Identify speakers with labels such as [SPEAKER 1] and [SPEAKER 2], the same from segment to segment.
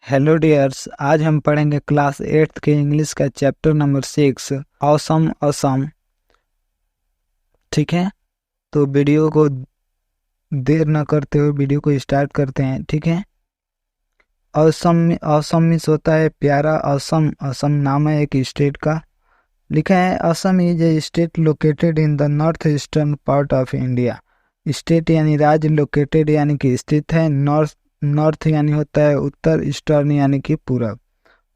[SPEAKER 1] Hello dears, आज हम पढ़ेंगे क्लास 8th के इंग्लिश का चैप्टर नंबर 6 ऑसम असम। ठीक है, तो वीडियो को देर न करते हुए वीडियो को स्टार्ट करते हैं। ठीक है, असम असम मीन्स होता है प्यारा। असम असम नाम है एक स्टेट का। लिखा है Assam is a state located in the north eastern part of India. State यानी राज्य, लोकेटेड यानी कि स्थित है, नॉर्थ नॉर्थ यानी होता है उत्तर, ईस्टर्न यानी कि पूरब,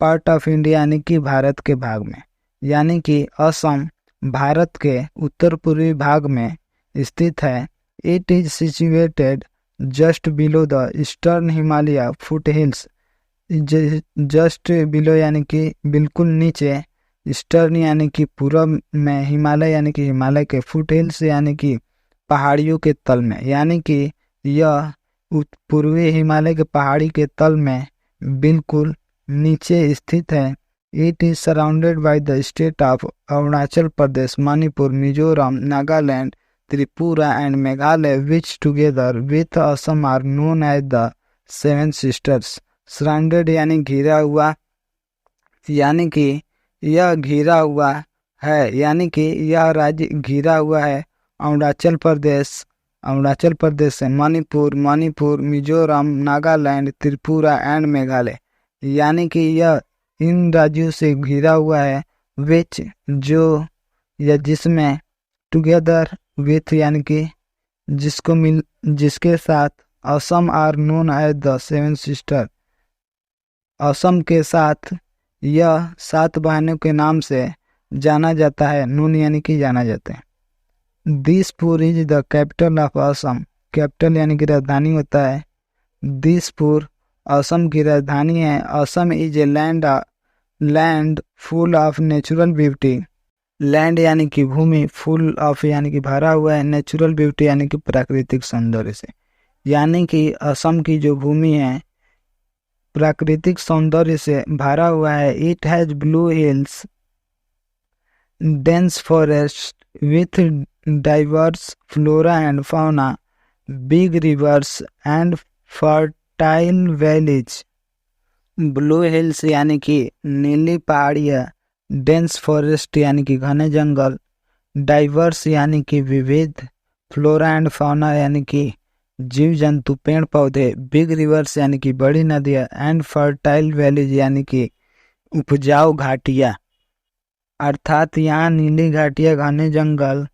[SPEAKER 1] पार्ट ऑफ इंडिया यानी कि भारत के भाग में। यानी कि असम भारत के उत्तर पूर्वी भाग में स्थित है। It is situated just below the eastern Himalaya foot hills. Just below यानी कि बिल्कुल नीचे, ईस्टर्न यानी कि पूरब में, हिमालय यानी कि हिमालय के, फुट हिल्स यानी कि पहाड़ियों के तल में। यानी कि यह पूर्वी हिमालय के पहाड़ी के तल में बिल्कुल नीचे स्थित है। It is surrounded by the state of Arunachal Pradesh, Manipur, Mizoram, Nagaland, Tripura and Meghalaya, which together with Assam are known as the seven sisters. Surrounded यानी घिरा हुआ, यानी कि यह घिरा हुआ है, यानी कि यह राज्य घिरा हुआ है अरुणाचल प्रदेश से, मणिपुर, मिजोरम, नागालैंड, त्रिपुरा एंड मेघालय। यानी कि यह इन राज्यों से घिरा हुआ है। विच जो या जिसमें, टुगेदर विथ यानी कि जिसके साथ, Assam are known as the seven sister, Assam के साथ यह 7 बहनों के नाम से जाना जाता है। नून यानी कि जाना जाता है। Dispur is the capital of Assam. Capital यानी कि राजधानी होता है। दिसपुर असम की राजधानी है। Assam is a land full of natural beauty. Land यानी कि भूमि, फुल ऑफ यानी कि भरा हुआ है, नेचुरल ब्यूटी यानी कि प्राकृतिक सौंदर्य से। यानी कि असम की जो भूमि है प्राकृतिक सौंदर्य से भरा हुआ है। It has blue hills, dense forests with diverse flora and fauna, big rivers and fertile valleys। Blue hills यानी कि नीली पहाड़ियाँ, डेंस फॉरेस्ट यानी कि घने जंगल, डाइवर्स यानी कि विविध, फ्लोरा एंड फाउना यानी कि जीव जंतु पेड़ पौधे, बिग रिवर्स यानी कि बड़ी नदियाँ, एंड फर्टाइल वैलीज यानी कि उपजाऊ घाटियाँ। अर्थात यहाँ नीली घाटियाँ, घने जंगल,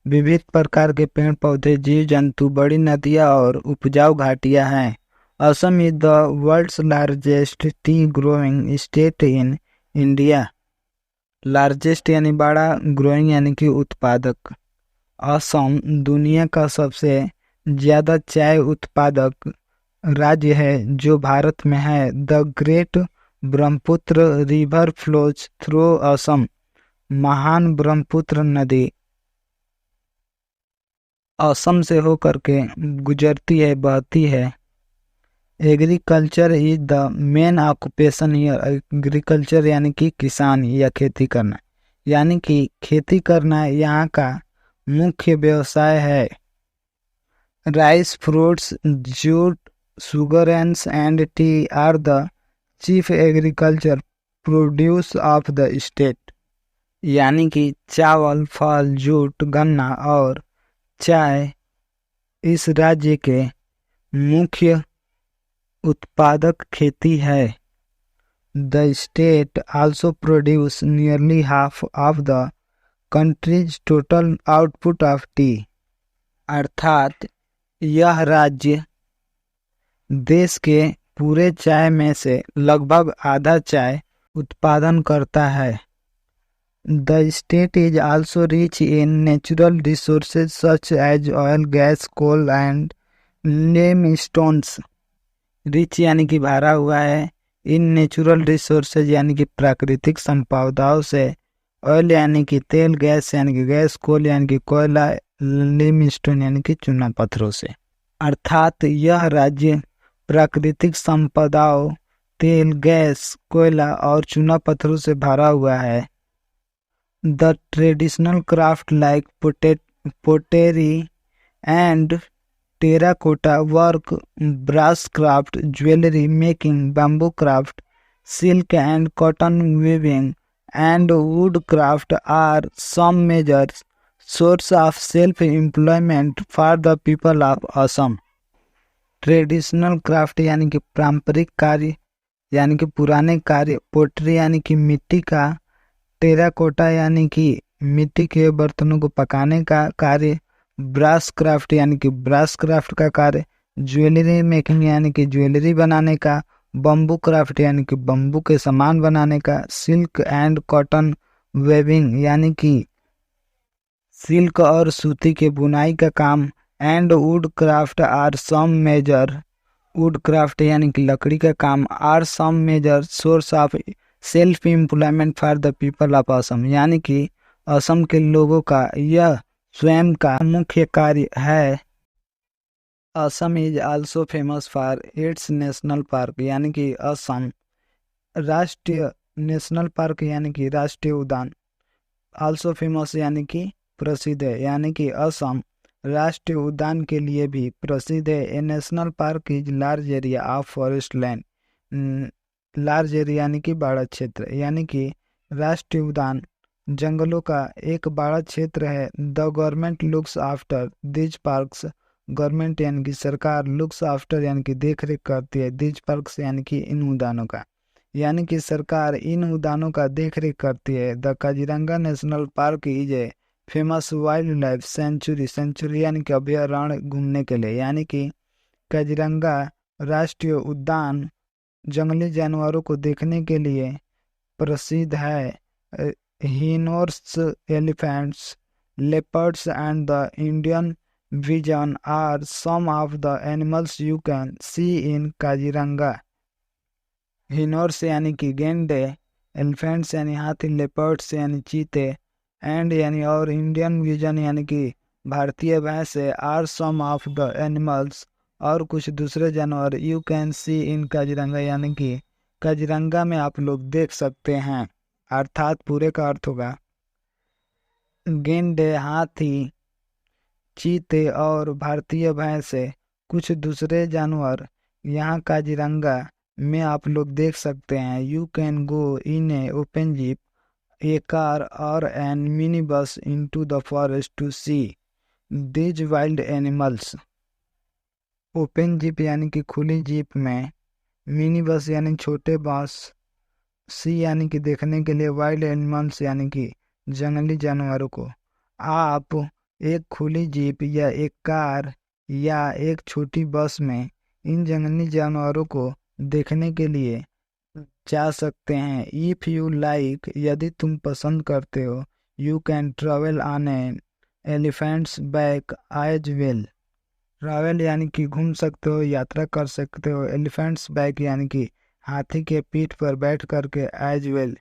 [SPEAKER 1] विविध प्रकार के पेड़ पौधे, जीव जंतु, बड़ी नदियाँ और उपजाऊ घाटियाँ हैं। Assam is the world's largest tea growing state in India. Largest यानी बड़ा, ग्रोइंग यानी कि उत्पादक। असम दुनिया का सबसे ज़्यादा चाय उत्पादक राज्य है जो भारत में है। The great Brahmaputra river flows through Assam. महान ब्रह्मपुत्र नदी असम से होकर के गुजरती है, बहती है। Agriculture is the main occupation here. Agriculture यानी कि किसान या खेती करना, यानी कि खेती करना यहाँ का मुख्य व्यवसाय है। Rice, fruits, jute, sugarcanes and tea are the chief agriculture produce of the state. यानी कि चावल, फल, जूट, गन्ना और चाय इस राज्य के मुख्य उत्पादक खेती है। The state also produce nearly half of the countries total output of T. अर्थात यह राज्य देश के पूरे चाय में से लगभग आधा चाय उत्पादन करता है। The state is also rich in natural resources such as oil, gas, coal and limestones। Rich यानी कि भरा हुआ है, इन नेचुरल रिसोर्सेज यानी कि प्राकृतिक संपदाओं से, ऑयल यानी कि तेल, गैस यानी कि गैस, कोल यानी कि कोयला, लिमस्टोन यानी कि चूना पत्थरों से। अर्थात यह राज्य प्राकृतिक संपदाओं, तेल, गैस, कोयला और चूना पत्थरों से भरा हुआ है। The traditional craft like pottery and terracotta work, brass craft, jewellery making, bamboo craft, silk and cotton weaving and woodcraft are some major source of self-employment for the people of Assam. Traditional craft यानी कि पारंपरिक कार्य यानी कि पुराने कार्य, pottery यानी कि मिट्टी का, टेराकोटा यानी कि मिट्टी के बर्तनों को पकाने का कार्य, ब्रास क्राफ्ट यानी कि ब्रास क्राफ्ट का कार्य, ज्वेलरी मेकिंग यानी कि ज्वेलरी बनाने का, बम्बू क्राफ्ट यानी कि बम्बू के सामान बनाने का, सिल्क एंड कॉटन वेविंग यानी कि सिल्क और सूती के बुनाई का काम, and wood craft are some major, wood craft यानी कि लकड़ी का काम, are some major source of self employment for the people of Assam यानी कि असम के लोगों का यह स्वयं का मुख्य कार्य है। Assam is also famous for its national park यानी कि असम राष्ट्रीय नेशनल पार्क यानी कि राष्ट्रीय उद्यान, आल्सो फेमस यानी कि प्रसिद्ध है, यानी कि असम राष्ट्रीय उद्यान के लिए भी प्रसिद्ध है। A national park is large area of forest land, large area यानी कि बड़ा क्षेत्र, यानी कि राष्ट्रीय उद्यान जंगलों का एक बड़ा क्षेत्र है। The government looks after these parks, government यानी कि सरकार, लुक्स आफ्टर यानी कि देख रेख करती है, दिज पार्क्स यानी कि इन उद्यानों का, यानी कि सरकार इन उद्यानों का देख रेख करती है। The Kaziranga national park is a famous wild life sanctuary, sanctuary यानी कि अभयारण्य घूमने के लिए, यानी कि काजीरंगा राष्ट्रीय उद्यान जंगली जानवरों को देखने के लिए प्रसिद्ध है। हिनोर्स, elephants, leopards and the Indian bison are some of the animals you can see in Kaziranga. हिनोर्स यानी कि गेंडे, एलिफेंट्स यानी हाथी, लेपर्ड्स यानी चीते, एंड यानी और इंडियन विजन यानी कि भारतीय भैंस, are some of the animals और कुछ दूसरे जानवर you can see in Kaziranga यानी कि काजीरंगा में आप लोग देख सकते हैं, अर्थात पूरे का अर्थ होगा गेंडे, हाथी, चीते और भारतीय भैंस, कुछ दूसरे जानवर यहाँ काजीरंगा में आप लोग देख सकते हैं। You can go in a open jeep, a car और an mini bus into the forest to see these wild animals. Open jeep यानी कि खुली जीप में, मिनी बस यानी छोटे बस, सी यानी कि देखने के लिए, वाइल्ड एनिमल्स यानी कि जंगली जानवरों को। आप एक खुली जीप या एक कार या एक छोटी बस में इन जंगली जानवरों को देखने के लिए जा सकते हैं। इफ यू लाइक, यदि तुम पसंद करते हो, you can travel on an elephant's back as well. Travel यानी कि घूम सकते हो, यात्रा कर सकते हो, एलिफेंट्स बैक यानी कि हाथी के पीठ पर बैठ करके, एज वेल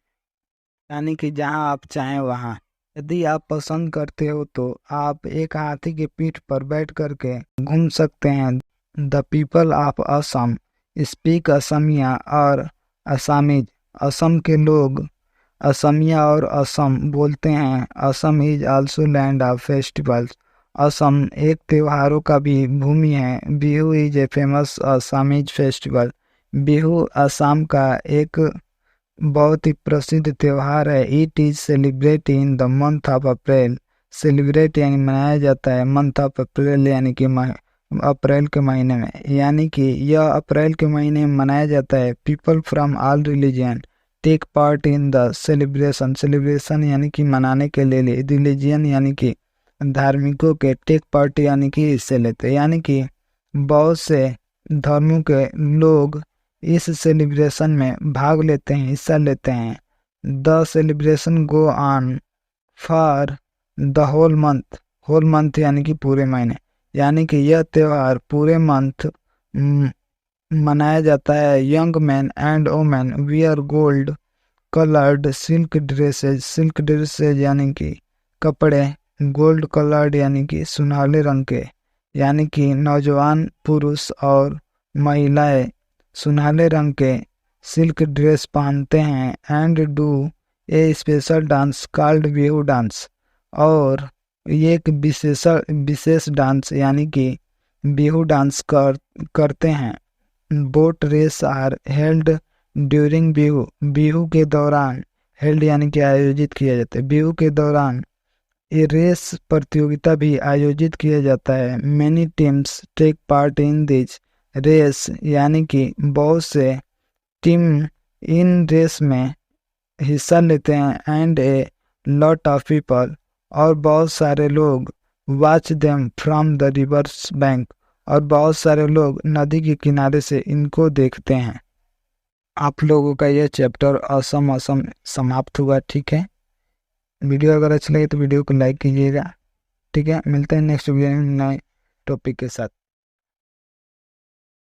[SPEAKER 1] यानी कि जहां आप चाहें वहां। यदि आप पसंद करते हो तो आप एक हाथी के पीठ पर बैठ करके घूम सकते हैं। The people of Assam speak Assamiya और असामीज, असम के लोग असमिया और असम बोलते हैं। Assam is also land of festivals, Assam एक त्योहारों का भी भूमि है। Bihu is a famous Assamese festival, Bihu Assam का एक बहुत ही प्रसिद्ध त्योहार है। It is celebrate in the month of April, celebrate यानी मनाया जाता है, मंथ ऑफ अप्रैल यानी कि अप्रैल के महीने में, यानी कि यह अप्रैल के महीने में मनाया जाता है। People from all religion take part in the celebration, celebration यानी कि मनाने के लिए, रिलीजन यानी कि धार्मिकों के, टेक पार्ट यानी कि हिस्से लेते, यानी कि बहुत से धर्मों के लोग इस सेलिब्रेशन में भाग लेते हैं, हिस्सा लेते हैं। The celebration go on for the whole month, whole month यानी कि पूरे महीने, यानी कि यह त्योहार पूरे मंथ मनाया जाता है। Young man and women wear gold coloured silk dresses, silk dresses यानी कि कपड़े, गोल्ड कलर्ड यानी कि सुनहले रंग के, यानी कि नौजवान पुरुष और महिलाएं सुनहले रंग के सिल्क ड्रेस पहनते हैं। And do a special dance called Bihu dance, और ये एक विशेष डांस यानी कि बिहू डांस करते हैं। Boat race are held during Bihu, Bihu के दौरान, हेल्ड यानी कि आयोजित किया जाता है, बिहू के दौरान ये रेस प्रतियोगिता भी आयोजित किया जाता है। Many teams take part in this race, यानी कि बहुत से टीम इन रेस में हिस्सा लेते हैं। And a lot of people, और बहुत सारे लोग, watch them from the reverse bank, और बहुत सारे लोग नदी के किनारे से इनको देखते हैं। आप लोगों का यह चैप्टर असम असम समाप्त हुआ। ठीक है, वीडियो अगर अच्छा लगे तो वीडियो को लाइक कीजिएगा। ठीक है, मिलते हैं नेक्स्ट वीडियो में नए टॉपिक के साथ।